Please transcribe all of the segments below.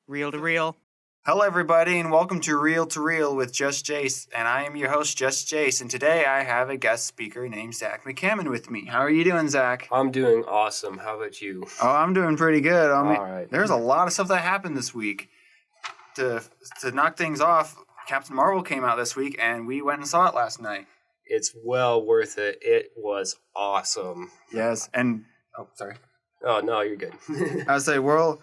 Reel to reel. Hello, everybody, and welcome to Reel with Just Jase, and I am your host, Just Jase, and today I have a guest speaker named Zach McCammon with me. How are you doing, Zach? I'm doing awesome. How about you? Oh, I'm doing pretty good. All right. There's a lot of stuff that happened this week. To knock things off, Captain Marvel came out this week, and we went and saw it last night. It's well worth it. It was awesome. Yes, and sorry. Oh no, you're good. I would say, we're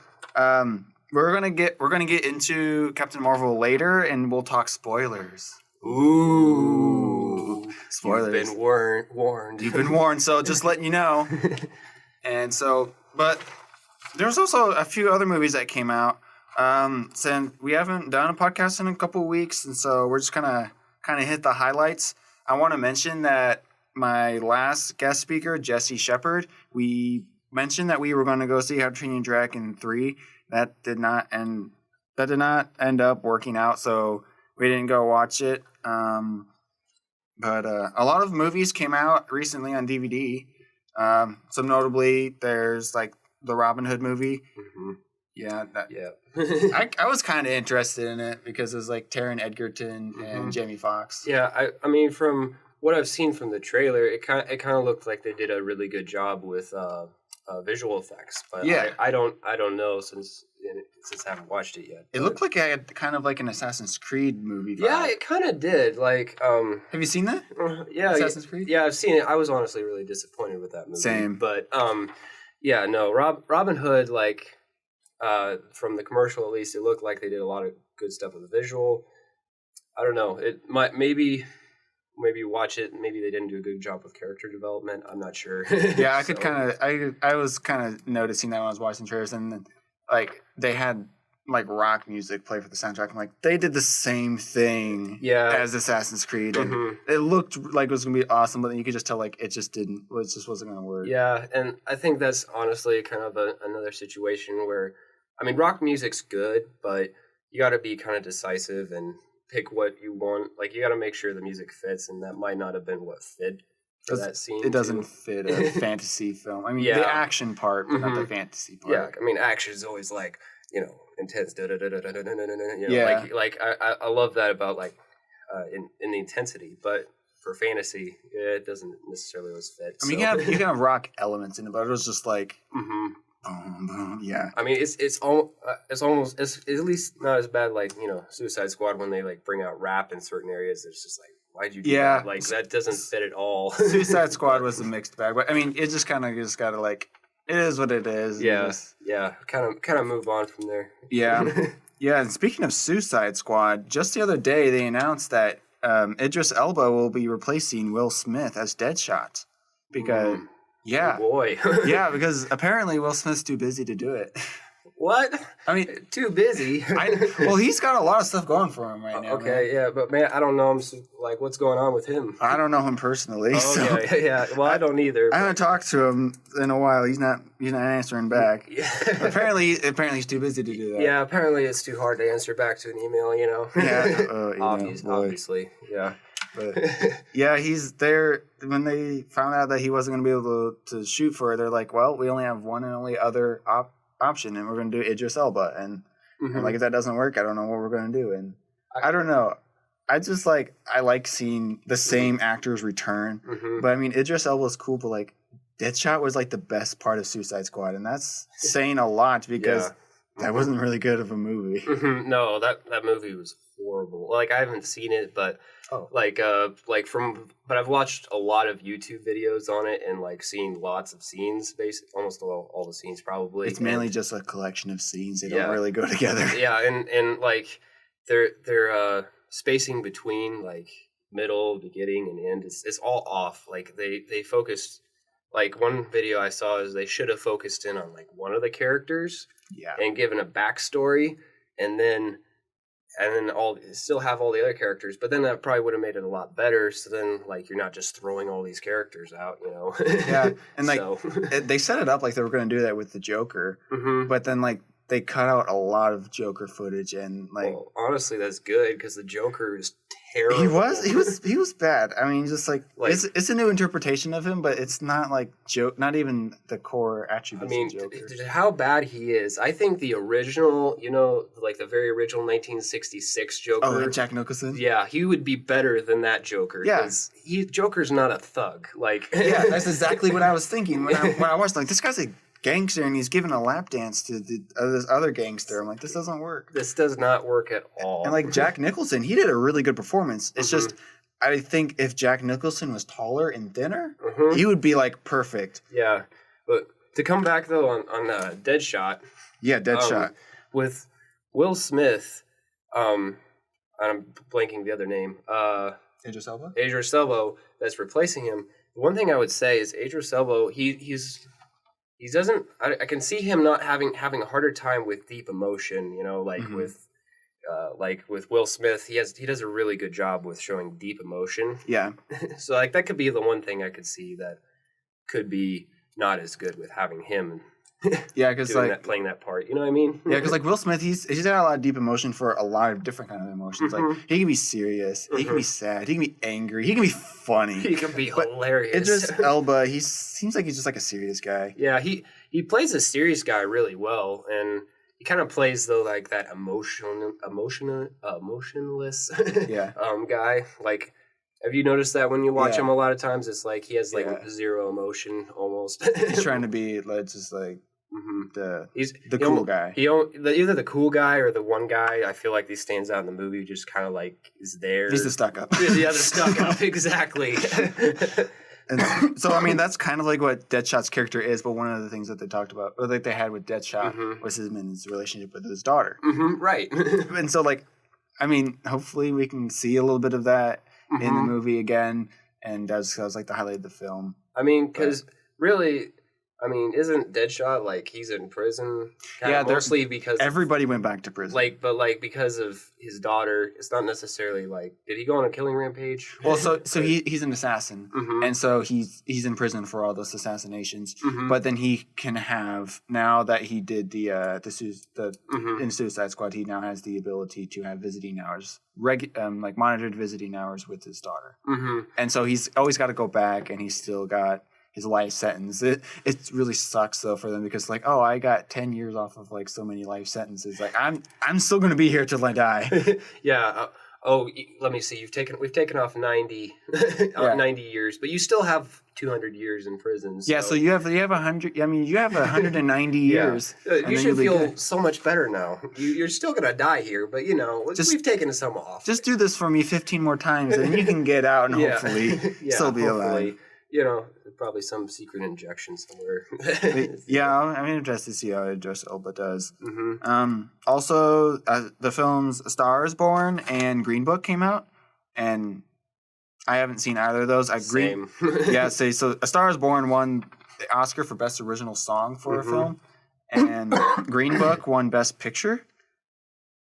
gonna get into Captain Marvel later, and we'll talk spoilers. Ooh, spoilers. You've been warned. You've been warned. So just letting you know. And so, but there's also a few other movies that came out. Since we haven't done a podcast in a couple of weeks, and so we're just kind of hit the highlights. I want to mention that my last guest speaker, Jesse Shepard, we mentioned that we were going to go see How to Train Your Dragon 3. That did not end up working out, so we didn't go watch it. But a lot of movies came out recently on DVD. So notably, there's like the Robin Hood movie. Mm-hmm. Yeah. Yeah. I was kind of interested in it because it was like Taron Egerton and Jamie Foxx. Yeah, I mean, from what I've seen from the trailer, it kind of looked like they did a really good job with visual effects. But yeah, I don't know since I haven't watched it yet. It looked like it had kind of like an Assassin's Creed movie vibe. Yeah, it kind of did. Like, have you seen that? Yeah, Assassin's Creed. Yeah, I've seen it. I was honestly really disappointed with that movie. Same. But yeah, no, Robin Hood, like. From the commercial, at least, it looked like they did a lot of good stuff with the visual. I don't know. It might maybe watch it. Maybe they didn't do a good job with character development. I'm not sure. Yeah, I could kind of. I was kind of noticing that when I was watching trailers, and then, like they had like rock music play for the soundtrack. I'm like, they did the same thing. As Assassin's Creed, and it looked like it was gonna be awesome, but then you could just tell like it just wasn't gonna work. Yeah, and I think that's honestly kind of another situation where. I mean, rock music's good, but you got to be kind of decisive and pick what you want. Like, you got to make sure the music fits, and that might not have been what fit for that scene. It doesn't fit a fantasy film. I mean, the action part, but not the fantasy part. Yeah, I mean, action is always like, intense. Yeah. Like I love that about like in the intensity, but for fantasy, it doesn't necessarily always fit. I mean, you can have rock elements in it, but it was just like. Mm-hmm. Boom, yeah. I mean, it's almost at least not as bad like Suicide Squad when they like bring out rap in certain areas. It's just like, why'd you do that? Like that doesn't fit at all. Suicide Squad was a mixed bag, but I mean, it just kind of gotta like it is what it is. Yeah. Kind of move on from there. Yeah, yeah. And speaking of Suicide Squad, just the other day they announced that Idris Elba will be replacing Will Smith as Deadshot because. Yeah. Oh boy. Yeah, because apparently Will Smith's too busy to do it. What? I mean, too busy. Well, he's got a lot of stuff going for him right now. Okay, man. yeah, but man, I don't know him. Like, what's going on with him? I don't know him personally. Yeah. Well, I don't either. I haven't talked to him in a while. He's not answering back. Yeah. apparently he's too busy to do that. Yeah, apparently it's too hard to answer back to an email. Yeah. Obviously. Yeah. But yeah, he's there. When they found out that he wasn't going to be able to shoot for it, they're like, well, we only have one and only other option, and we're going to do Idris Elba. And like, if that doesn't work, I don't know what we're going to do. And I don't know. I just I like seeing the same actors return. But I mean, Idris Elba is cool, but like Deadshot was like the best part of Suicide Squad, and that's saying a lot because that wasn't really good of a movie. No, that movie was horrible. Like, I haven't seen it, but but I've watched a lot of YouTube videos on it and like seen lots of scenes, almost all the scenes probably. It's mainly just a collection of scenes. They don't really go together. Yeah, and like they're spacing between like middle, beginning, and end. It's all off. Like they focused. Like, one video I saw is they should have focused in on like one of the characters, and given a backstory, and then still have all the other characters, but then that probably would have made it a lot better. So then, like, you're not just throwing all these characters out, Yeah, and like they set it up like they were going to do that with the Joker, but then like they cut out a lot of Joker footage, and like, well, honestly, that's good because the Joker is terrible. He was bad. I mean, just like it's a new interpretation of him, but it's not like not even the core attributes of Joker. How bad he is. I think the original, like the very original 1966 Joker. Oh, like Jack Nicholson? Yeah, he would be better than that Joker. Yeah. Joker's not a thug. Like yeah, that's exactly what I was thinking when I watched. Like, this guy's a gangster and he's giving a lap dance to this other gangster. I'm like, this doesn't work. This does not work at all. And like Jack Nicholson, he did a really good performance. It's just, I think if Jack Nicholson was taller and thinner, he would be like perfect. Yeah, but to come back though on Deadshot. Yeah, Deadshot with Will Smith. I'm blanking the other name. Idris Elba. Idris Elba that's replacing him. The one thing I would say is Idris Elba. He doesn't. I can see him not having a harder time with deep emotion. With Will Smith, he does a really good job with showing deep emotion. Yeah. So like that could be the one thing I could see that could be not as good with having him. Yeah, because playing that part, you know what I mean? Yeah, because like Will Smith, he's got a lot of deep emotion for a lot of different kind of emotions. Like he can be serious, he can be sad, he can be angry, he can be funny, he can be hilarious. Idris Elba, he seems like he's just like a serious guy. Yeah, he plays a serious guy really well, and he kind of plays though like that emotionless guy. Like, have you noticed that when you watch him a lot of times, it's like he has like zero emotion almost. He's trying to be just like the cool guy. Either the cool guy or the one guy I feel like he stands out in the movie just kind of like is there. He's the stuck up. Yeah, the stuck up, exactly. And so I mean that's kind of like what Deadshot's character is, but one of the things that they talked about, or like they had with Deadshot, was his relationship with his daughter. Right. And so like, I mean, hopefully we can see a little bit of that in the movie again, and that was like the highlight of the film. I mean, because really, I mean, isn't Deadshot like he's in prison? Mostly because everybody went back to prison. But because of his daughter, it's not necessarily like did he go on a killing rampage? Well, so he's an assassin, and so he's in prison for all those assassinations. But then he can have, now that he did in Suicide Squad, he now has the ability to have visiting hours, like monitored visiting hours with his daughter. And so he's always got to go back, and he's still got his life sentence. It really sucks though for them because like, oh, I got 10 years off of like so many life sentences. Like I'm still gonna be here till I die. Yeah. Let me see. We've taken off 90 years, but you still have 200 years in prison. So. Yeah. So you have 100. I mean, you have 190 years. You should feel so much better now. You're still gonna die here, but we've taken some off. Just do this for me 15 more times, and you can get out and hopefully still be alive. Probably some secret injection somewhere. Yeah, I'm interested to see how Idris Elba does. Also, the films A Star Is Born and Green Book came out, and I haven't seen either of those. Same. So A Star Is Born won the Oscar for Best Original Song for a film, and Green Book won Best Picture.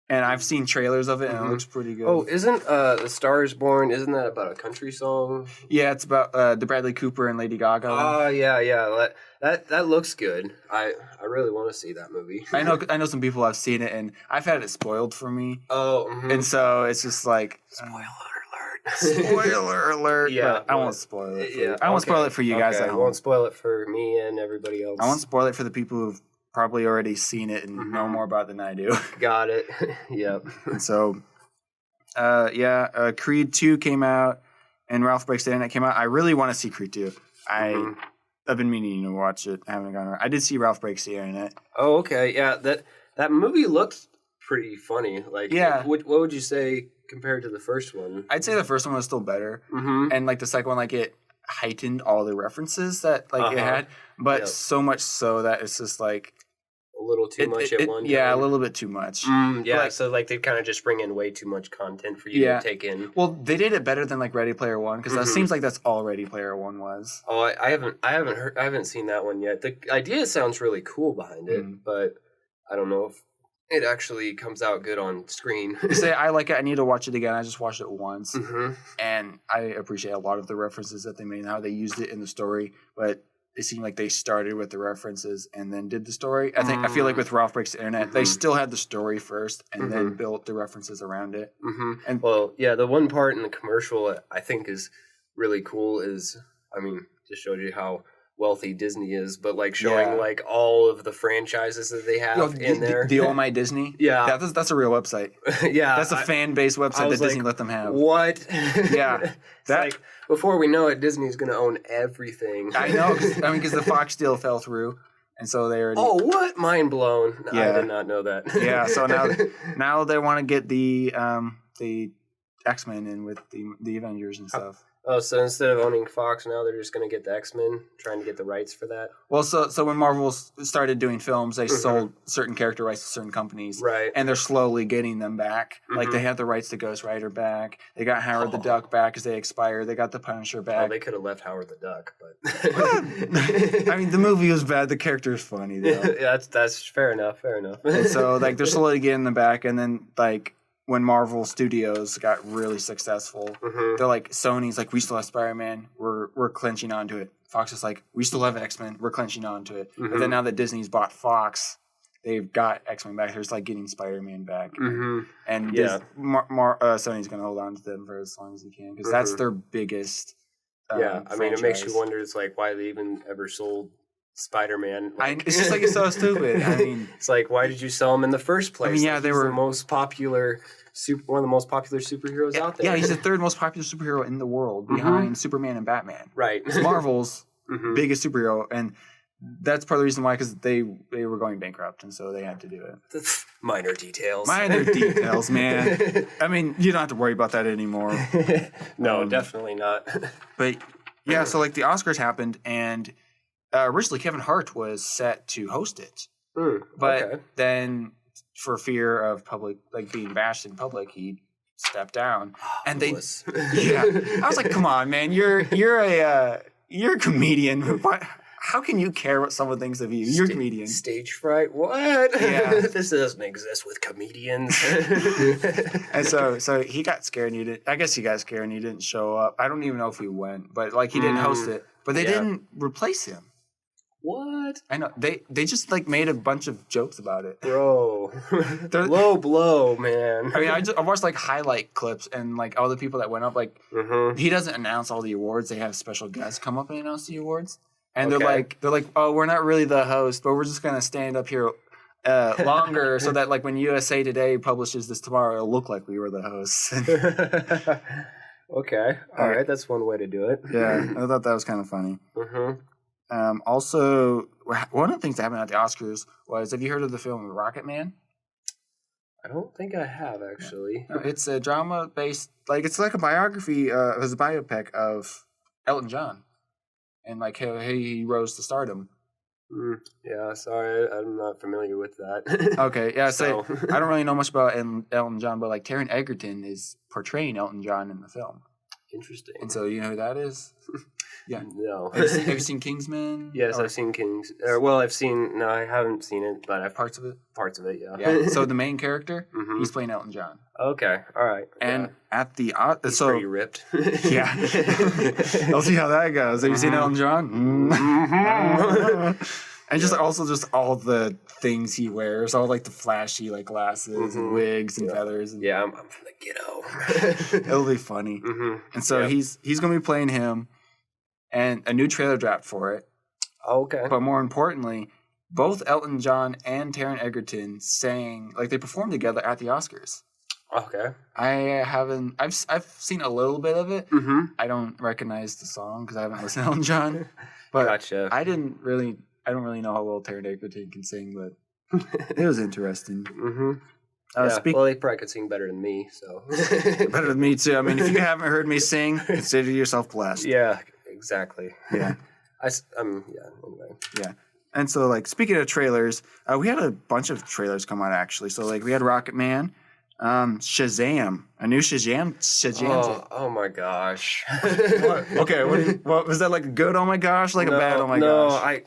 And I've seen trailers of it, and it looks pretty good. Oh, isn't The Star Is Born, isn't that about a country song? Yeah, it's about the Bradley Cooper and Lady Gaga. Oh, yeah. That looks good. I really want to see that movie. I know some people have seen it, and I've had it spoiled for me. Oh. And so it's just like... Spoiler alert. Yeah. I won't spoil it. I won't spoil it for you guys at home. I won't spoil it for me and everybody else. I won't spoil it for the people who've probably already seen it and know more about it than I do. Got it. Yep. And so, Creed 2 came out, and Ralph Breaks the Internet came out. I really want to see Creed 2. I've been meaning to watch it. I haven't gone around. I did see Ralph Breaks the Internet. Oh, okay. Yeah, that movie looked pretty funny. Like, what would you say compared to the first one? I'd say the first one was still better, and like the second one, like it heightened all the references that it had, but so much so that it's just like a little too much at one time. Yeah, a little bit too much. So like they kind of just bring in way too much content for you to take in. Well, they did it better than like Ready Player One because that seems like that's all Ready Player One was. Oh, I haven't seen that one yet. The idea sounds really cool behind it, but I don't know if it actually comes out good on screen. You say I like it. I need to watch it again. I just watched it once, and I appreciate a lot of the references that they made and how they used it in the story. But it seemed like they started with the references and then did the story. I feel like with Ralph Breaks the Internet, they still had the story first and then built the references around it. And well, yeah, the one part in the commercial I think is really cool is, I mean, just showed you how wealthy Disney is, but like showing like all of the franchises that they have in there. The Oh My Disney? Yeah. That's a real website. Yeah. That's a fan-based website that Disney let them have. What? Yeah. It's like, before we know it, Disney's going to own everything. I know, because the Fox deal fell through, and so they already... Oh, what? Mind blown. Yeah. I did not know that. Yeah, so now they want to get the X-Men in with the Avengers and stuff. Oh, so instead of owning Fox, now they're just going to get the X-Men, trying to get the rights for that? Well, so when Marvel started doing films, they sold certain character rights to certain companies. Right. And they're slowly getting them back. Like, they have the rights to Ghost Rider back. They got Howard the Duck back because they expired. They got the Punisher back. Oh, they could have left Howard the Duck, but... I mean, the movie was bad. The character is funny, though. Yeah, that's fair enough, And so, like, they're slowly getting them back, and then, like... When Marvel Studios got really successful, they're like, Sony's like, we still have Spider-Man, we're clenching onto it. Fox is like, we still have X-Men, we're clenching onto it. But then now that Disney's bought Fox, they've got X-Men back. They're just like getting Spider-Man back. And Sony's going to hold on to them for as long as he can because that's their biggest I mean, it makes you wonder, it's like, why they even ever sold Spider-Man. Like, it's just like, it's so stupid. I mean, it's like, why did you sell him in the first place? I mean, yeah, like, they were the most popular, one of the most popular superheroes out there. Yeah, he's the third most popular superhero in the world, behind Superman and Batman. Right. It's Marvel's biggest superhero, and that's part of the reason why, because they were going bankrupt, and so they had to do it. Minor details. Minor details, man. I mean, you don't have to worry about that anymore. No, definitely not. But yeah, so like the Oscars happened, and originally Kevin Hart was set to host it, but then for fear of public, like being bashed in public, he stepped down. And I was like, come on, man, you're a comedian. How can you care what someone thinks of you? You're a comedian. Stage fright? What? Yeah. This doesn't exist with comedians. And so he got scared, and I guess he got scared, and he didn't show up. I don't even know if he went, but like he didn't host it. But they didn't replace him. What? I know. They just like made a bunch of jokes about it. Bro. Low blow, man. I mean, I watched like highlight clips, and like all the people that went up, like he doesn't announce all the awards. They have special guests come up and announce the awards. And they're like, oh, we're not really the host, but we're just gonna stand up here longer so that like when USA Today publishes this tomorrow, it'll look like we were the hosts. Okay. All right. That's one way to do it. Yeah. I thought that was kind of funny. Also, one of the things that happened at the Oscars was, have you heard of the film Rocket Man? I don't think I have, actually. It's a drama-based, like, it's like a biography, it was a biopic of Elton John. And, like, how he rose to stardom. Yeah, sorry, I'm not familiar with that. Okay, yeah, so I don't really know much about Elton John, but, like, Taron Egerton is portraying Elton John in the film. Interesting. And so, you know who that is? Yeah. No. Have you seen Kingsman? Yes, I've seen Kings. No, I haven't seen it, but I've parts of it. Parts of it, yeah. Yeah. So the main character, he's playing Elton John. Okay, all right. And at the he's pretty ripped. Yeah. I'll see how that goes. Have you seen Elton John? And just all the things he wears, all like the flashy like glasses and wigs and feathers. And, yeah, I'm from the ghetto. It'll be funny. And so he's going to be playing him, and a new trailer dropped for it. Okay. But more importantly, both Elton John and Taron Egerton sang, like they performed together at the Oscars. Okay. I've seen a little bit of it. I don't recognize the song because I haven't listened to Elton John. But gotcha. I don't really know how well Taron Egerton can sing, but it was interesting. Well, they probably could sing better than me, so. Better than me, too. I mean, if you haven't heard me sing, consider yourself blessed. Yeah, exactly. Yeah. Anyway. Yeah. And so, like, speaking of trailers, we had a bunch of trailers come out, actually. So, like, we had Rocket Man, Shazam, a new Shazam. Oh my gosh. What? Okay, what was that, like a good oh my gosh, like a bad oh my gosh?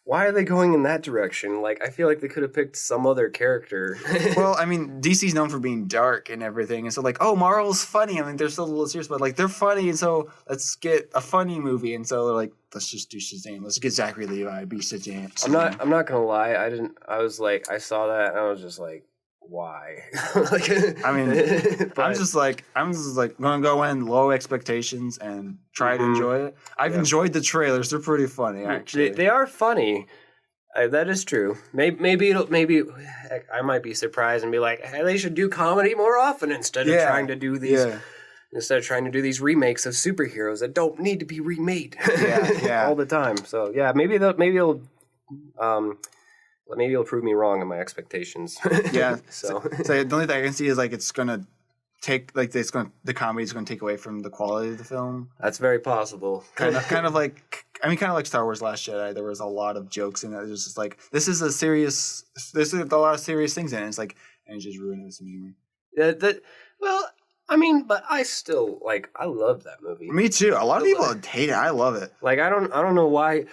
Why are they going in that direction? Like, I feel like they could have picked some other character. Well, I mean, DC's known for being dark and everything, and so like, oh, Marvel's funny. I mean, they're still a little serious, but like they're funny, and so let's get a funny movie. And so like let's just do Shazam. Let's get Zachary Levi, be Shazam. I'm not gonna lie. I saw that and I was just like, why? Like, I mean, I'm just like gonna go in low expectations and try to enjoy it. I've enjoyed the trailers; they're pretty funny, actually. They are funny. That is true. Maybe I might be surprised and be like, hey, they should do comedy more often instead of trying to do these. Yeah. Instead of trying to do these remakes of superheroes that don't need to be remade all the time. So yeah, maybe it'll prove me wrong in my expectations. Yeah. So the only thing I can see is like it's gonna take the comedy's gonna take away from the quality of the film. That's very possible. Kind of like Star Wars: Last Jedi. There was a lot of jokes in it. It was just like there's a lot of serious things in it. It's like and just ruining some humor. But I still I love that movie. Me too. A lot of people hate it. I love it. Like I don't know why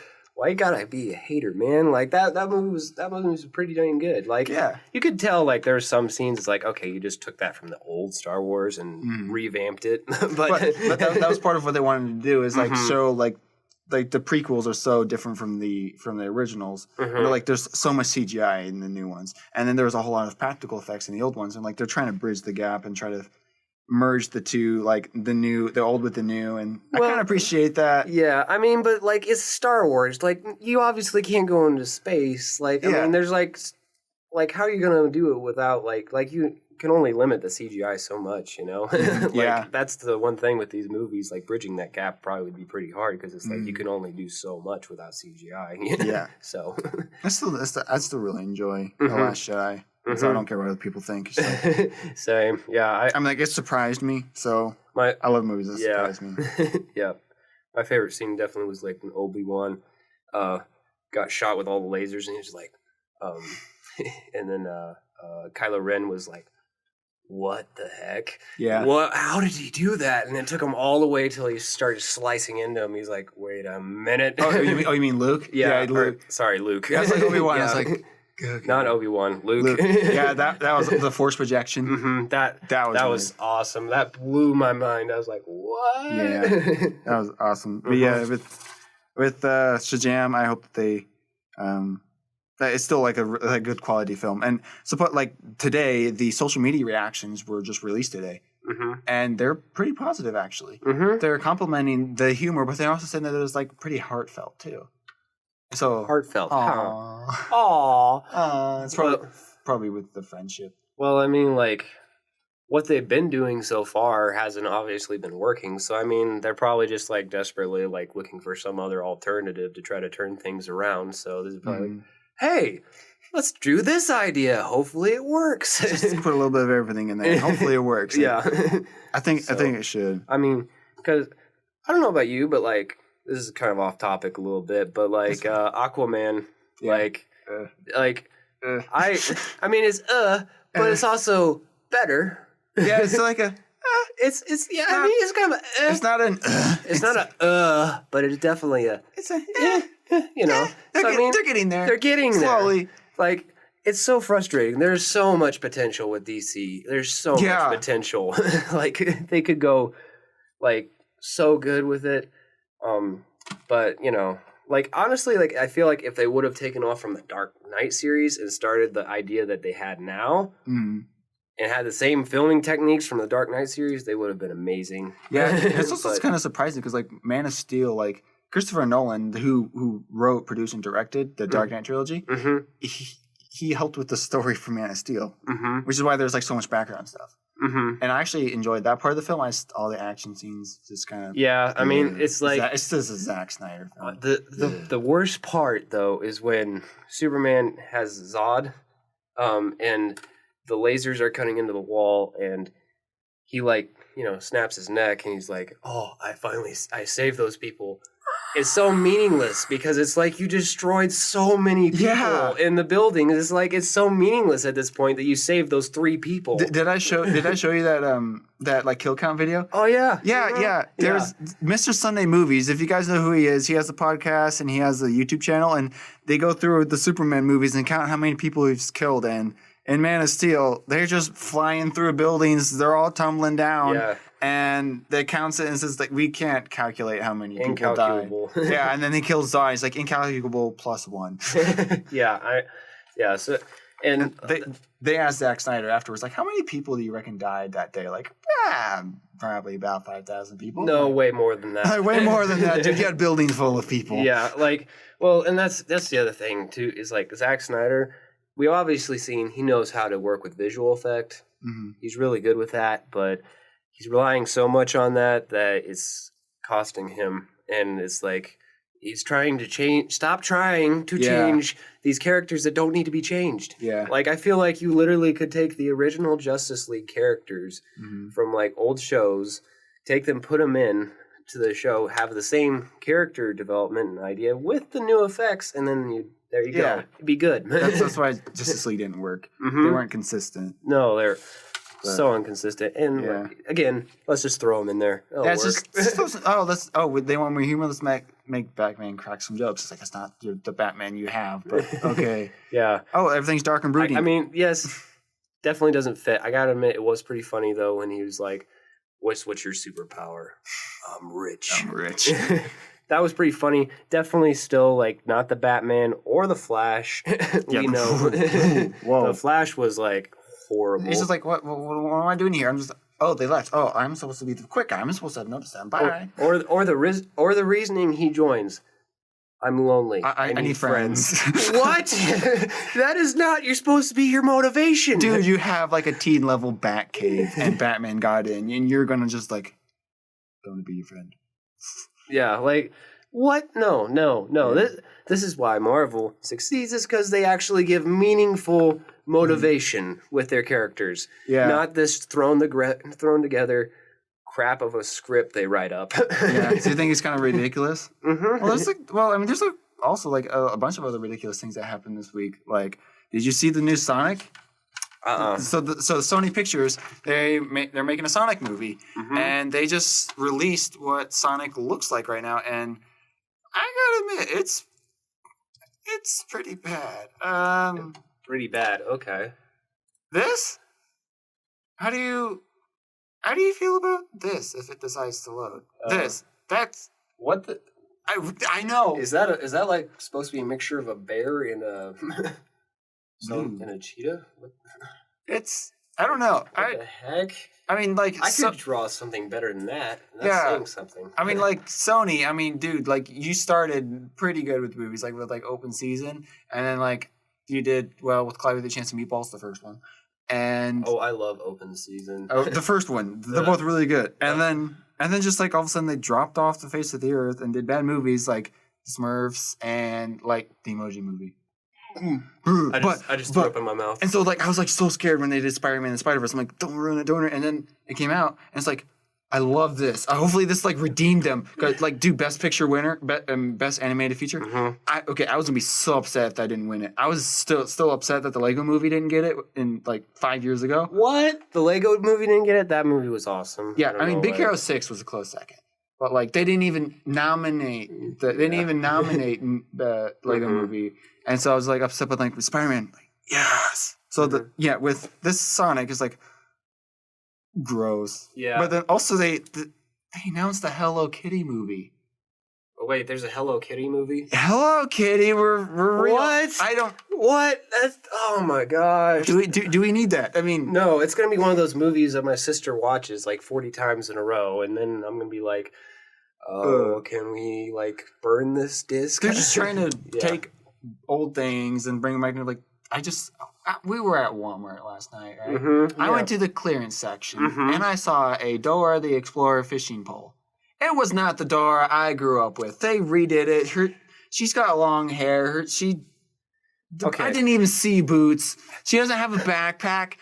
you gotta be a hater, man. Like that movie was pretty dang good. Like you could tell there's some scenes it's like, okay, you just took that from the old Star Wars and revamped it. but that was part of what they wanted to do is show the prequels are so different from the originals. There's so much CGI in the new ones, and then there was a whole lot of practical effects in the old ones, and they're trying to bridge the gap and try to merge the two, the old with the new, and I kind of appreciate that. Yeah, I mean, but it's Star Wars. You obviously can't go into space. I mean, there's how are you gonna do it without you can only limit the CGI so much, you know? That's the one thing with these movies, bridging that gap probably would be pretty hard because it's you can only do so much without CGI. Yeah. So I still really enjoy The Last Jedi. So I don't care what other people think. Same. Yeah. It surprised me. So I love movies that surprise me. Yeah. My favorite scene definitely was when Obi-Wan got shot with all the lasers and he was and then Kylo Ren was like, what the heck? Yeah. How did he do that? And it took him all the way till he started slicing into him. He's like, wait a minute. You mean Luke? Yeah, Luke. Sorry, Luke. Yeah, it's like Obi-Wan. Yeah. I was like, okay. Not Obi-Wan, Luke. Yeah, that was the force projection. That was awesome. That blew my mind. I was like, what? Yeah, that was awesome. But yeah, with Shazam, I hope that they that it's still a good quality film. And so, today, the social media reactions were just released today. And they're pretty positive, actually. They're complimenting the humor, but they're also saying that it was pretty heartfelt too. So heartfelt. It's probably with the friendship. Well, I mean, what they've been doing so far hasn't obviously been working. So I mean, they're probably just desperately looking for some other alternative to try to turn things around. So this is probably hey, let's do this idea. Hopefully it works. Just put a little bit of everything in there. Hopefully it works. Yeah. I think it should. I mean, because I don't know about you, but this is kind of off topic a little bit, but Aquaman, I mean it's but it's also better. Yeah, it's I mean it's kind of it's not an it's not a but it's definitely it's a you know. They're getting there. They're getting slowly. There. It's so frustrating. There's so much potential with DC. There's so much potential. They could go so good with it. But honestly, I feel if they would have taken off from the Dark Knight series and started the idea that they had now and had the same filming techniques from the Dark Knight series, they would have been amazing. Yeah, it's also kind of surprising because Man of Steel, Christopher Nolan, who wrote, produced, and directed the Dark Knight trilogy, he helped with the story for Man of Steel, which is why there's so much background stuff. And I actually enjoyed that part of the film. All the action scenes just kind of I mean it's it's just a Zack Snyder film. The worst part though is when Superman has Zod, and the lasers are cutting into the wall, and he snaps his neck, and he's like, "Oh, I saved those people." It's so meaningless because it's you destroyed so many people in the building. It's it's so meaningless at this point that you saved those 3 people. Did I show you that Killcount video? Oh yeah. Yeah. There's Mr. Sunday Movies. If you guys know who he is, he has a podcast and he has a YouTube channel, and they go through the Superman movies and count how many people he's killed, and in Man of Steel, they're just flying through buildings. They're all tumbling down. Yeah. And they counts it and says like we can't calculate how many people died. Incalculable. Yeah, and then he kills Zod. He's like incalculable plus one. So and They asked Zack Snyder afterwards, like, how many people do you reckon died that day? Like, probably about 5,000 people. no, way more than that. Way more than that, dude. You had buildings full of people. Yeah, like, well, and that's the other thing too, is like Zack Snyder. We obviously seen he knows how to work with visual effect. Mm-hmm. He's really good with that, but he's relying so much on that it's costing him, and it's like he's trying to change. Stop trying to change these characters that don't need to be changed. Yeah. Like, I feel like you literally could take the original Justice League characters from like old shows, take them, put them in to the show, have the same character development and idea with the new effects, and then there you go. It'd be good. That's why Justice League didn't work. They weren't consistent. No, they're so inconsistent. And like, again, let's just throw them in there. They want more humor. Let's make Batman crack some jokes. It's like, that's not the Batman you have, but okay. Yeah. Oh, everything's dark and brooding. I mean, yes, definitely doesn't fit. I gotta admit, it was pretty funny though when he was like, what's your superpower? I'm rich. That was pretty funny. Definitely still like not the Batman or the Flash. We know. The Flash was like horrible. He's just like, what am I doing here? I'm just, oh, they left. Oh, I'm supposed to be the quick guy. I'm supposed to have noticed them. Bye. Or the reasoning he joins. I'm lonely. I need friends. What? That is not. You're supposed to be your motivation, dude. You have like a teen level Bat cave, and Batman got in, and you're gonna just like, going to be your friend. Yeah, like what? No. Yeah. This is why Marvel succeeds, is because they actually give meaningful motivation with their characters. Yeah, not this thrown together crap of a script they write up. Yeah, so you think it's kind of ridiculous? Well, there's also like a bunch of other ridiculous things that happened this week. Like, did you see the new Sonic? So Sony Pictures, they're making a Sonic movie, and they just released what Sonic looks like right now, and I gotta admit, it's pretty bad. Pretty bad. Okay. This? How do you feel about this if it decides to load? That's what the. I know. Is that like supposed to be a mixture of a bear and a and a cheetah? It's, I don't know. What the heck? I mean, like, I could draw something better than that. That's saying something. I mean, like, Sony, dude, like, you started pretty good with movies, like, with, like, Open Season, and then, like, you did well with Clyde with a Chance of Meatballs, the first one. And I love Open Season. The first one. They're both really good. And then just, like, all of a sudden they dropped off the face of the earth and did bad movies like Smurfs and, like, the Emoji Movie. I just threw up in my mouth. And so, like, I was, like, so scared when they did Spider-Man and Spider-Verse. I'm like, don't ruin it. And then it came out, and it's like, I love this. Hopefully this, like, redeemed them. Like, dude, Best Picture winner, Best Animated Feature. I was going to be so upset if I didn't win it. I was still upset that the Lego Movie didn't get it in, like, 5 years ago. What? The Lego Movie didn't get it? That movie was awesome. Yeah, Big Hero 6 was a close second. But, like, they didn't even nominate the Lego Movie. And so I was, like, upset with, like, Spider-Man. Like, yes! So, with this Sonic, is like, gross. Yeah. But then also they announced the Hello Kitty movie. Oh, wait, there's a Hello Kitty movie? Hello Kitty, we're real. What? What? That's, oh my gosh. Do we need that? I mean, no, it's going to be one of those movies that my sister watches like 40 times in a row, and then I'm going to be like, can we, like, burn this disc? They're just trying to take old things and bring them back. Like, we were at Walmart last night, right? I went to the clearance section, and I saw a Dora the Explorer fishing pole. It was not the Dora I grew up with. They redid it. She's got long hair. I didn't even see boots. She doesn't have a backpack.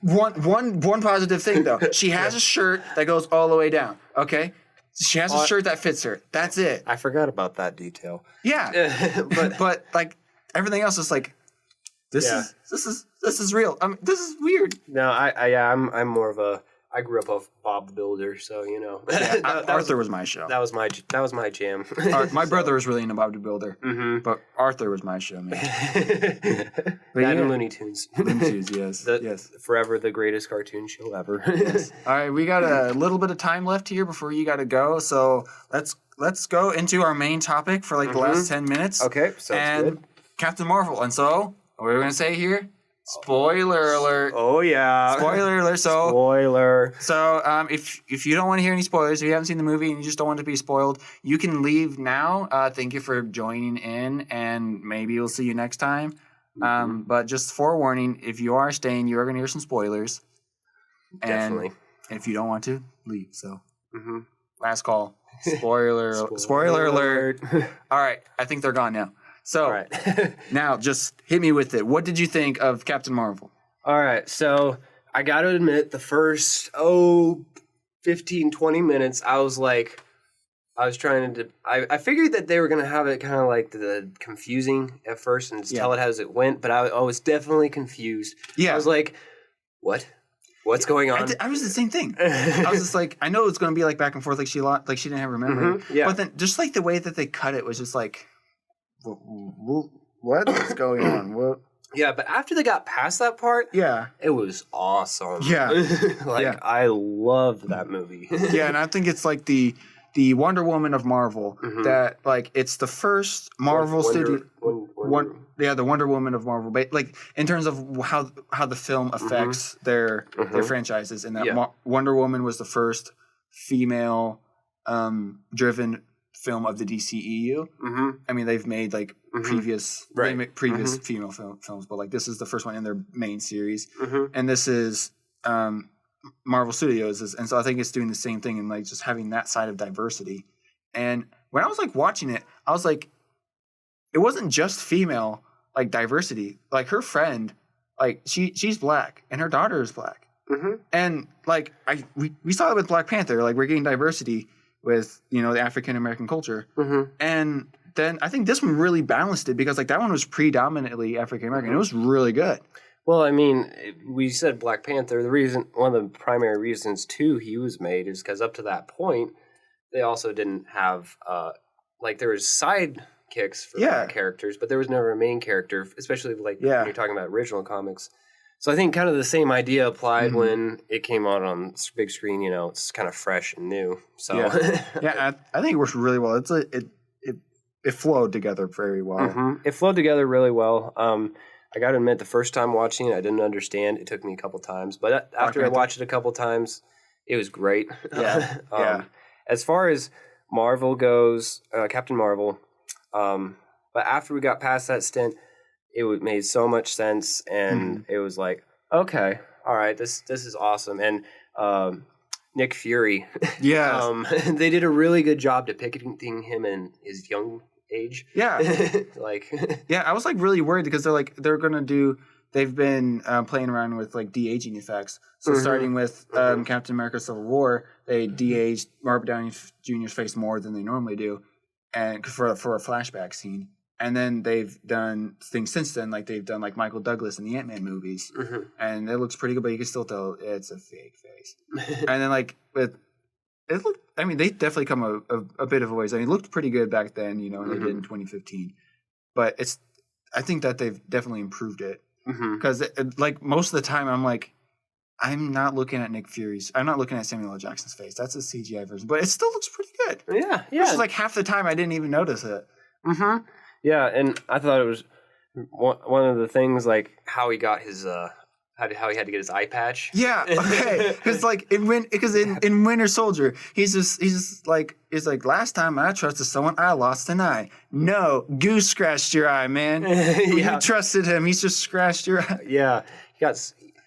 One positive thing, though. She has a shirt that goes all the way down, okay? She has a shirt that fits her. That's it. I forgot about that detail. Yeah. but like, everything else is like, this is real. This is weird. No, I'm more of a, I grew up off Bob the Builder, so you know. Yeah, Arthur was my show. That was my jam. My brother was really into Bob the Builder, Mm-hmm. but Arthur was my show, man. That yeah. and Looney Tunes. Looney Tunes, yes, yes. Forever the greatest cartoon show ever. Yes. All right, we got a little bit of time left here before you got to go, so let's go into our main topic for like the last 10 minutes. Okay, sounds good. Captain Marvel, and so what are we gonna say here? Spoiler alert! Oh yeah. Spoiler alert! Spoiler. So, if you don't want to hear any spoilers, if you haven't seen the movie and you just don't want to be spoiled, you can leave now. Thank you for joining in, and maybe we'll see you next time. But just forewarning, if you are staying, you are going to hear some spoilers. Definitely. And if you don't want to, leave. So, last call. Spoiler alert! All right, I think they're gone now. So, All right. now just hit me with it. What did you think of Captain Marvel? All right, so I got to admit, the first 15, 20 minutes, I was trying to. I figured that they were gonna have it kind of like the confusing at first and just tell it as it went, but I was definitely confused. Yeah, I was like, "What? What's going on?" I was the same thing. I was just like, I know it's gonna be like back and forth, like she didn't have her memory. Yeah. But then just like the way that they cut it was just like, what is going on? What? Yeah, but after they got past that part, Yeah, it was awesome. Yeah. I loved that movie. yeah, and I think it's like the Wonder Woman of Marvel that like it's the first Marvel studio. The Wonder Woman of Marvel, but like in terms of how the film affects their franchises, and that Wonder Woman was the first female driven film of the DCEU. I mean, they've made like previous female films, but like this is the first one in their main series, and this is Marvel Studios, and so I think it's doing the same thing and like just having that side of diversity. And when I was like watching it, I was like, it wasn't just female like diversity. Like her friend, like she's black and her daughter is black, and like we saw it with Black Panther. Like we're getting diversity with the African American culture, and then I think this one really balanced it because like that one was predominantly African American. It was really good. Well, I mean, we said Black Panther. One of the primary reasons too he was made is because up to that point, they also didn't have there was sidekicks for characters, but there was never a main character, especially when you're talking about original comics. So I think kind of the same idea applied when it came out on big screen. It's kind of fresh and new. So I think it works really well. It flowed together very well. It flowed together really well. I got to admit, the first time watching it, I didn't understand. It took me a couple times, but after I watched it a couple times, it was great. As far as Marvel goes, Captain Marvel, but after we got past that stint, it made so much sense, and it was like, okay, all right, this is awesome. And Nick Fury, they did a really good job depicting him in his young age. Yeah, I was like really worried because they're gonna do. They've been playing around with like de-aging effects. So starting with Captain America: Civil War, they de-aged Robert Downey Jr.'s face more than they normally do, and for a flashback scene. And then they've done things since then, like they've done like Michael Douglas in the Ant-Man movies, and it looks pretty good, but you can still tell it's a fake face. And then like with it looked, I mean, they definitely come a bit of a ways. I mean, it looked pretty good back then, and they did in 2015. But I think that they've definitely improved it because like most of the time, I'm not looking at Nick Fury's. I'm not looking at Samuel L. Jackson's face. That's a CGI version, but it still looks pretty good. Yeah. Which is like half the time I didn't even notice it. Yeah, and I thought it was one of the things like how he got his how he had to get his eye patch. Yeah, okay, because like in Winter Soldier, he's just like last time I trusted someone, I lost an eye. No, Goose scratched your eye, man. You trusted him. He's just scratched your eye. Yeah,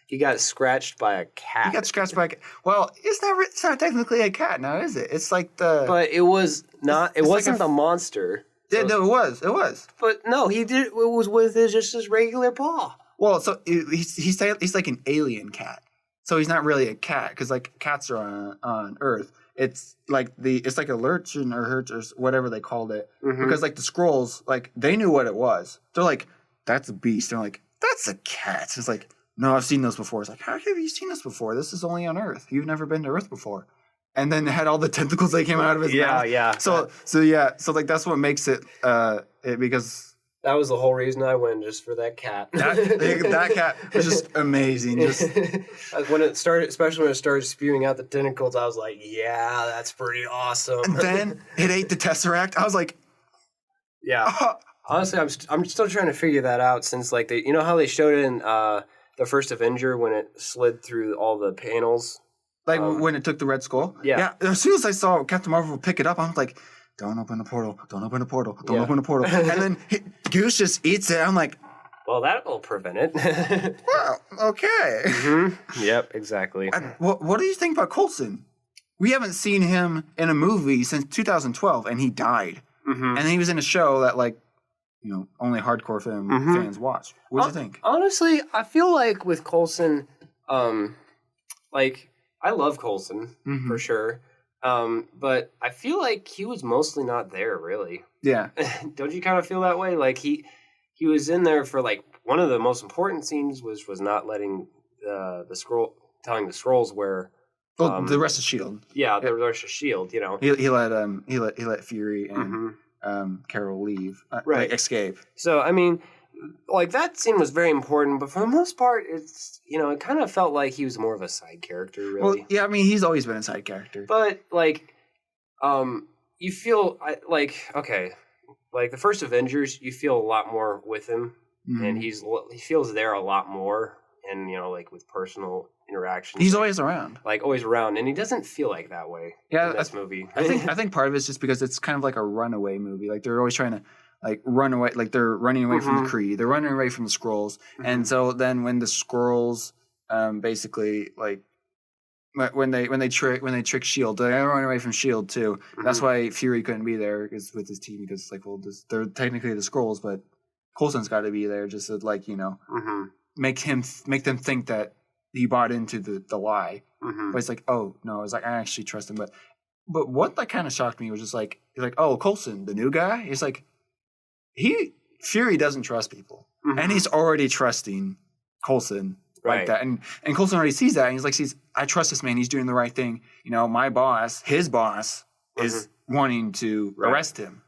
he got scratched by a cat. He got scratched by a cat. Well, it's not technically a cat now, is it? It's like the. But it was not. It wasn't the monster. So, yeah, no, it was. But no, he did. It was with just his regular paw. Well, so he's like an alien cat. So he's not really a cat because like cats are on Earth. It's like a lurchin or hurt or whatever they called it because like the Skrulls, like they knew what it was. They're like, that's a beast. They're like, that's a cat. It's like, no, I've seen those before. It's like, how have you seen this before? This is only on Earth. You've never been to Earth before. And then it had all the tentacles that came out of his mouth. Yeah. So like that's what makes it because that was the whole reason I went, just for that cat. that cat was just amazing. Just when it started, especially when it started spewing out the tentacles, I was like, yeah, that's pretty awesome. and then it ate the Tesseract. I was like, yeah. Honestly, I'm still trying to figure that out, since like you know how they showed it in the first Avenger when it slid through all the panels. like when it took the Red Skull. Yeah. As soon as I saw Captain Marvel pick it up, I'm like, don't open the portal. Don't open the portal. Don't open the portal. And then Goose just eats it. I'm like, well, that'll prevent it. well, okay. Mm-hmm. Yep, exactly. What do you think about Coulson? We haven't seen him in a movie since 2012, and he died. Mm-hmm. And he was in a show that, like, you know, only hardcore film fans watch. What do you think? Honestly, I feel like with Coulson, like, I love Coulson for sure. But I feel like he was mostly not there, really. Yeah. Don't you kind of feel that way? Like he was in there for like one of the most important scenes was not letting telling the Skrulls where. Well, the rest of Shield. Yeah, the rest of Shield. You know, he let Fury and Carol leave, like, escape. So I mean, like that scene was very important, but for the most part, it's it kind of felt like he was more of a side character, really. Well, yeah, I mean, he's always been a side character. But like, you feel like the first Avengers, you feel a lot more with him, and he feels there a lot more, and like with personal interactions. He's always around, and he doesn't feel like that way. Yeah, in this movie. I think part of it's just because it's kind of like a runaway movie. Like they're always trying to run away. Like they're running away from the Cree. They're running away from the Skrulls. And so then when the Skrulls, basically like when they trick Shield, they run away from Shield too. That's why Fury couldn't be there with his team, because they're technically the Skrulls, but Coulson's got to be there just to make them think that he bought into the lie. But it's like, oh no, it's like I actually trust him. But what that kind of shocked me was just like, he's like, oh, Coulson, the new guy. He's like, Fury doesn't trust people, and he's already trusting Coulson like that. And Coulson already sees that, and he's like, I trust this man. He's doing the right thing. My boss, his boss, is wanting to arrest him,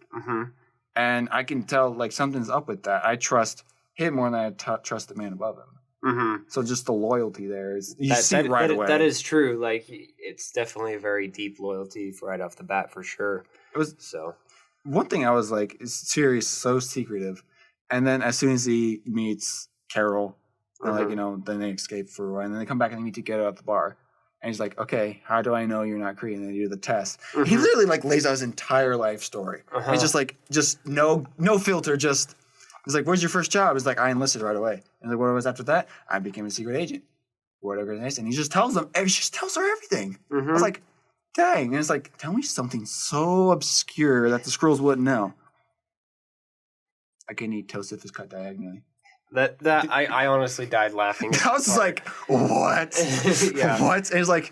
and I can tell like something's up with that. I trust him more than I trust the man above him. So just the loyalty there is see it right away. That is true. Like it's definitely a very deep loyalty right off the bat for sure. It was so. One thing I was like, is Sirius so secretive, and then as soon as he meets Carol, then they escape for a while, and then they come back and they meet together at the bar, and he's like, "Okay, how do I know you're not Cree?" And they do the test. He literally like lays out his entire life story. It's just no filter. Just he's like, "Where's your first job?" It's like, "I enlisted right away." And like, what was after that? I became a secret agent. What organization? And he just tells them. He just tells her everything. I was like, dang. And it's like, tell me something so obscure that the Skrulls wouldn't know. I can eat toast if it's cut diagonally. I honestly died laughing. I was just like, what? Yeah. What? And it's like,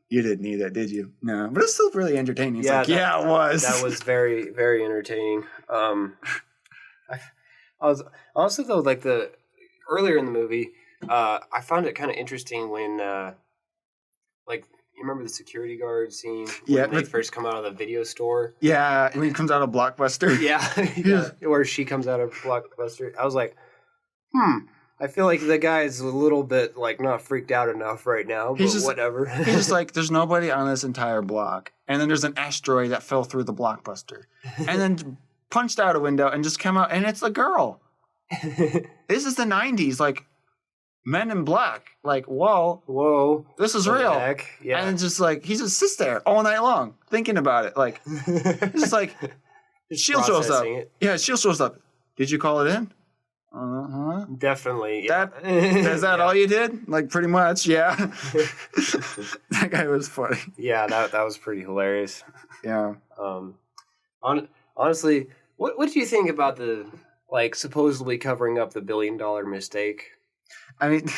you didn't need that, did you? No. But it's still really entertaining. It's it was. That was very, very entertaining. I was honestly though, like earlier in the movie, I found it kind of interesting when you remember the security guard scene when they first come out of the video store? Yeah, when he comes out of Blockbuster. Yeah, where she comes out of Blockbuster. I was like, I feel like the guy is a little bit like not freaked out enough right now, but whatever. He's just like, there's nobody on this entire block. And then there's an asteroid that fell through the Blockbuster. And then punched out a window and just come out, and it's a girl. This is the 90s, like, Men in Black. Like, whoa, this is real. Yeah. And it's just like, he just sits there all night long thinking about it. Like, it's just like, Shield shows up. Yeah, Shield shows up. Did you call it in? Definitely. Yeah. Is that all you did? Like, pretty much, yeah. That guy was funny. Yeah, that was pretty hilarious. Yeah. Honestly, what do you think about the supposedly covering up the $1 billion mistake? I mean,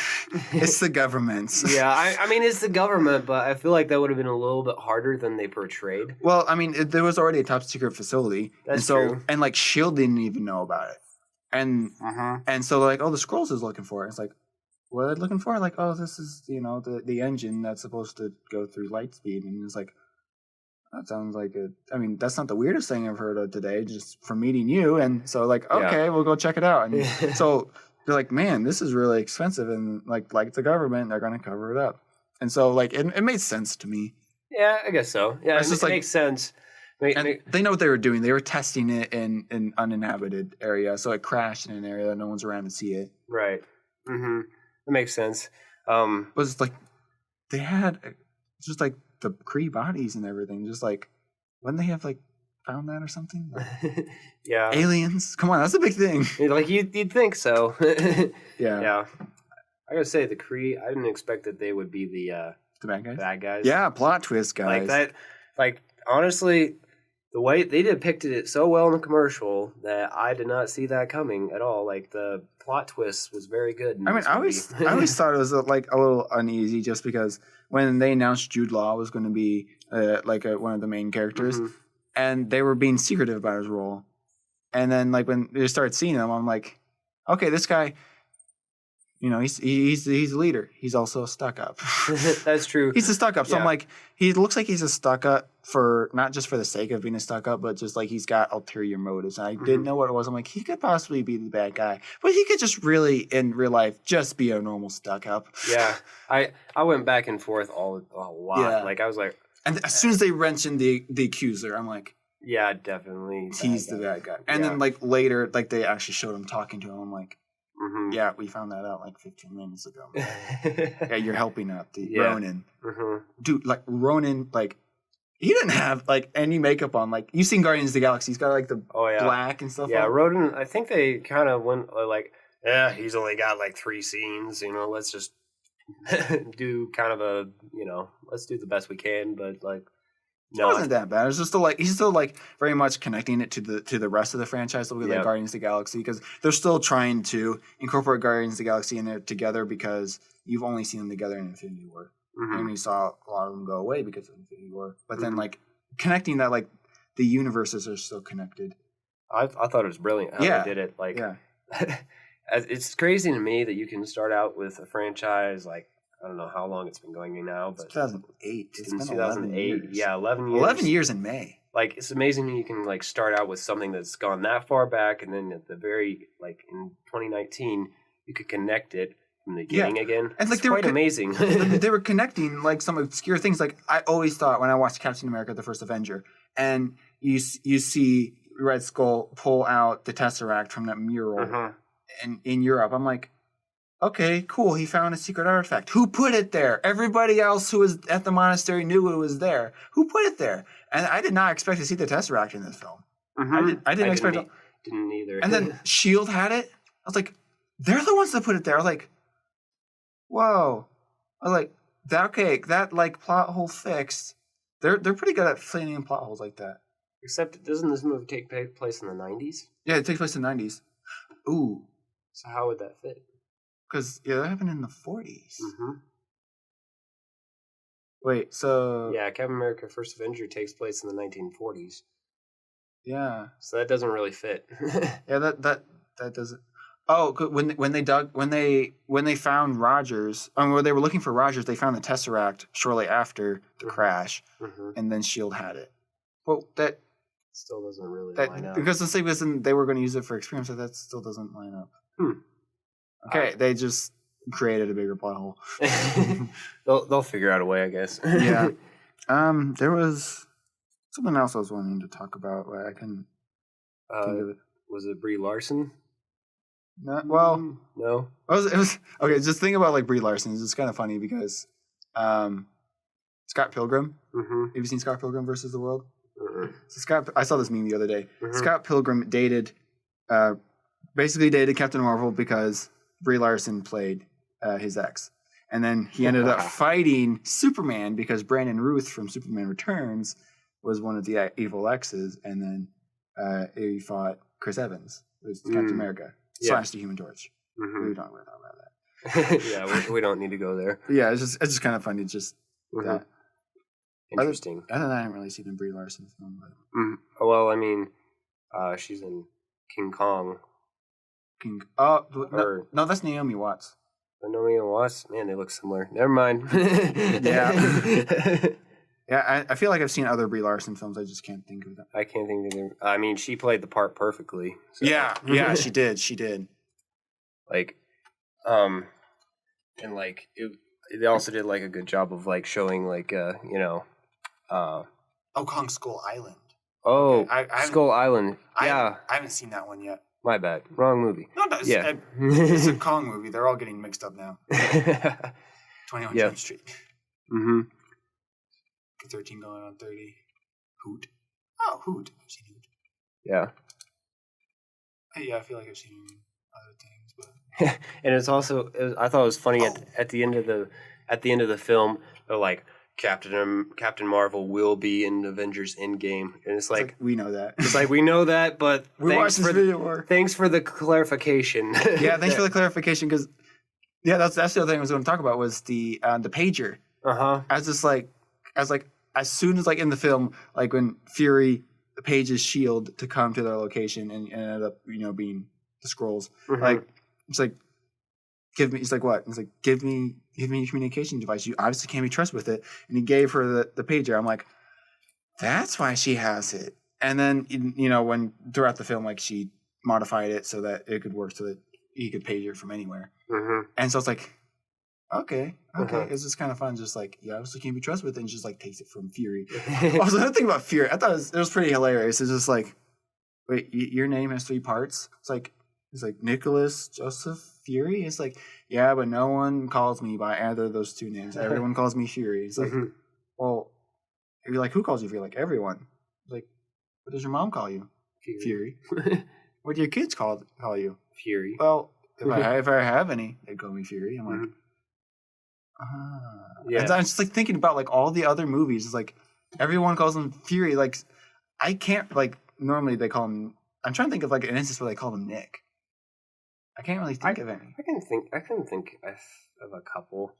it's the government's. Yeah, I mean, it's the government, but I feel like that would have been a little bit harder than they portrayed. Well, I mean, there was already a top secret facility. That's true. And like S.H.I.E.L.D. didn't even know about it. And so they're like, oh, the Skrulls is looking for it. It's like, what are they looking for? Like, oh, this is, the engine that's supposed to go through light speed. And it's like, that sounds like that's not the weirdest thing I've heard of today, just from meeting you. And so, like, okay, we'll go check it out. And so they're like, man, this is really expensive. And like the government, they're going to cover it up. And so, like, it made sense to me. Yeah, I guess so. Yeah, it makes sense. And they know what they were doing. They were testing it in an uninhabited area. So it crashed in an area that no one's around to see it. Right. Mm-hmm. That makes sense. But it's like, they had just like the Cree bodies and everything. Just like, wouldn't they have like found that or something? Like, yeah. Aliens? Come on, that's a big thing. Like, you'd think so. Yeah. Yeah. I gotta say, the Cree, I didn't expect that they would be the bad guys. Yeah, plot twist guys. Like that. Like, honestly, the way they depicted it so well in the commercial that I did not see that coming at all. Like, the plot twist was very good. I always thought it was like a little uneasy, just because when they announced Jude Law was going to be one of the main characters, and they were being secretive about his role, and then like when they started seeing him, I'm like, okay, this guy. He's a leader. He's also a stuck-up. That's true. He's a stuck-up. So yeah. I'm like, he looks like he's a stuck-up for not just for the sake of being a stuck-up, but just like he's got ulterior motives. And I didn't know what it was. I'm like, he could possibly be the bad guy, but he could just really, in real life, just be a normal stuck-up. Yeah, I went back and forth a lot. Yeah. Like, I was like, and as soon as they mentioned the accuser, I'm like, yeah, definitely. He's the bad guy. And then like later, like they actually showed him talking to him. I'm like. Yeah, we found that out like 15 minutes ago. Yeah, you're helping out the Ronin. Dude, like Ronin, like he didn't have like any makeup on. Like you've seen Guardians of the Galaxy, he's got like the black and stuff. Yeah, Ronin. I think they kind of went like, he's only got like 3 scenes. Let's just do kind of a, let's do the best we can. But like, no, it wasn't that bad. It's just still like he's still like very much connecting it to the rest of the franchise. Look at like Guardians of the Galaxy, because they're still trying to incorporate Guardians of the Galaxy in there together, because you've only seen them together in Infinity War, and you saw a lot of them go away because of Infinity War. But then like connecting that, like the universes are still connected. I thought it was brilliant how they did it. Like, it's crazy to me that you can start out with a franchise like. I don't know how long it's been going now, but 2008. It's been 2008. 11 years. Yeah, 11 years. 11 years in May. Like, it's amazing you can like start out with something that's gone that far back, and then at the very in 2019 you could connect it from the beginning again. And like, it's quite amazing. They were connecting like some obscure things. Like I always thought when I watched Captain America: The First Avenger, and you see Red Skull pull out the Tesseract from that mural in Europe, I'm like. Okay, cool. He found a secret artifact. Who put it there? Everybody else who was at the monastery knew it was there. Who put it there? And I did not expect to see the Tesseract in this film. I didn't expect. Didn't either. And then Shield had it. I was like, they're the ones that put it there. I was like, whoa. I was like, that okay? That like plot hole fixed. They're pretty good at filling in plot holes like that. Except, doesn't this movie take place in the 90s? Yeah, it takes place in the 90s. Ooh. So how would that fit? Because, that happened in the 40s. Wait, so... Yeah, Captain America First Avenger takes place in the 1940s. Yeah. So that doesn't really fit. Yeah, that doesn't... Oh, when they found Rogers, when they were looking for Rogers, they found the Tesseract shortly after the crash, and then S.H.I.E.L.D. had it. Well, that... Still doesn't really line up. Because they were going to use it for experience, so that still doesn't line up. Okay, they just created a bigger plot hole. They'll figure out a way, I guess. Yeah. There was something else I was wanting to talk about. I couldn't think of it. Was it Brie Larson? No. No. It was okay. Just think about like Brie Larson. It's kind of funny because Scott Pilgrim. Have you seen Scott Pilgrim versus the World? So I saw this meme the other day. Scott Pilgrim basically dated Captain Marvel because Brie Larson played his ex. And then he ended up fighting Superman because Brandon Routh from Superman Returns was one of the evil exes. And then he fought Chris Evans, who's Captain America, / the Human Torch. We don't talk about that. Yeah, we don't need to go there. Yeah, it's just kind of funny. Just that. Interesting. Other than that, I haven't really seen a Brie Larson film. But... Well, I mean, she's in King Kong. No, that's Naomi Watts. Naomi and Watts, man, they look similar. Never mind. Yeah. Yeah, I feel like I've seen other Brie Larson films. I just can't think of them. I can't think of them. I mean, she played the part perfectly. So. Yeah, she did. She did. Like, and like they also did like a good job of like showing like Kong Skull Island. Oh, Okay, I Skull Island. Yeah, I haven't seen that one yet. my bad. Wrong movie. No, it's a Kong movie. They're all getting mixed up now. 21 Jump Street. Mm-hmm. 13 going on 30. Hoot. Oh, Hoot. I've seen Hoot. Yeah. Yeah, I feel like I've seen other things, but and it's also I thought it was funny at the end of the film they're like Captain Marvel will be in Avengers Endgame, and it's like we know that. It's like we know that, but thanks for the clarification. Yeah, thanks for the clarification because that's the other thing I was going to talk about was the pager. As soon as like in the film, like when Fury pages Shield to come to their location and ended up being the Skrulls. Like it's like give me a communication device. You obviously can't be trusted with it. And he gave her the pager. I'm like, that's why she has it. And then when throughout the film, like she modified it so that it could work so that he could page her from anywhere. And so it's like, okay, it's just kind of fun. Just like you obviously can't be trusted with it, and just like takes it from Fury. Also, another thing about Fury, I thought it was pretty hilarious. It's just like, wait, your name has 3 parts. It's like Nicholas Joseph Fury. It's like, yeah, but no one calls me by either of those 2 names. Everyone calls me Fury. It's like, well, if you're like, who calls you Fury? Like everyone. Like, what does your mom call you? Fury. What do your kids call you? Fury. Well, if I have any, they call me Fury. I'm like. Yeah. And I'm just like thinking about like all the other movies. It's like everyone calls him Fury. Like I can't like normally they call him. I'm trying to think of like an instance where they call him Nick. I can't really think of any. I can think of a couple.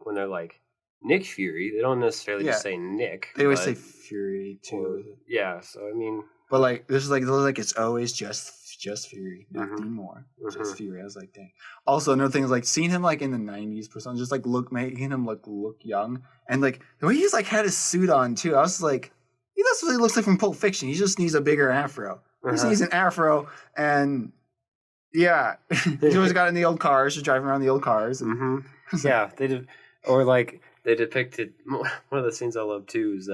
When they're like Nick Fury, they don't necessarily just say Nick. They always say Fury too. Yeah. So I mean, but like this is like it's always just Fury, nothing more. Just Fury. I was like, dang. Also, another thing is like seeing him like in the 90s person, just like making him look young, and like the way he's like had his suit on too. I was like, that's what he looks like from Pulp Fiction. He just needs a bigger afro. He just needs an afro, and yeah, he's always got in the old cars, just driving around the old cars. And, yeah, they did, or like they depicted one of the scenes I love too is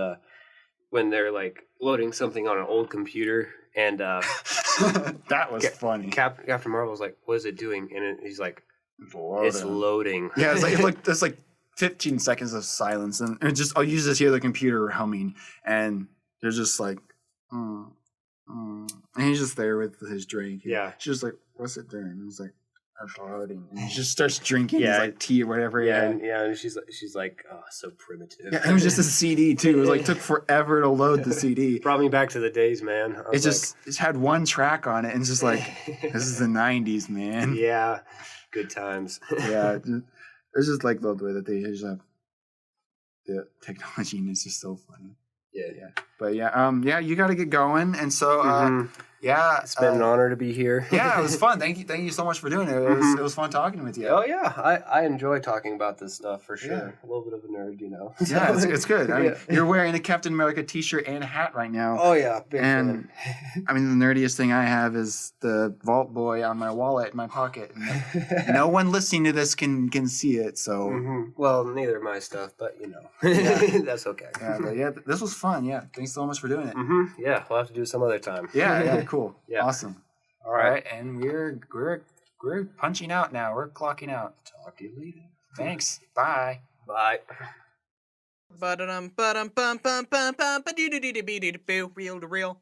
when they're like loading something on an old computer. And that was funny. Captain Marvel's like, "What is it doing?" And he's like, "It's loading." Yeah, it's like 15 seconds of silence, and you just hear the computer humming, and they're just like, and he's just there with his drink. Yeah, she's just like, "What's it doing?" And he's like, "It's loading." And he just starts drinking his like tea or whatever. And she's like, "Oh, so primitive." Yeah, it was just a CD too. It was like took forever to load the CD. Brought me back to the days, man. It's had 1 track on it, and it's just like this is the 90s, man. Yeah, good times. Yeah, it's just like the way that they just have the technology, and it's just so funny. Yeah. But you got to get going, and so it's been an honor to be here. Yeah, it was fun. Thank you so much for doing it. It was fun talking with you. Oh yeah, I enjoy talking about this stuff for sure. Yeah. A little bit of a nerd, Yeah, it's good. I mean, you're wearing a Captain America t-shirt and hat right now. Oh yeah, big and fan. I mean, the nerdiest thing I have is the Vault Boy on my wallet in my pocket. And no one listening to this can see it. So well, neither my stuff, but that's okay. Yeah, but this was fun. Yeah, thanks so much for doing it. Yeah, we'll have to do some other time. Yeah, cool. Yeah. Awesome. All right, and we're punching out now. We're clocking out. Talk to you later. Thanks. Bye. Bye. Ba-da-dum, ba-dum, bum, bum, bum, bum, ba-doo-doo-doo-doo-doo-doo-doo, Reel to reel.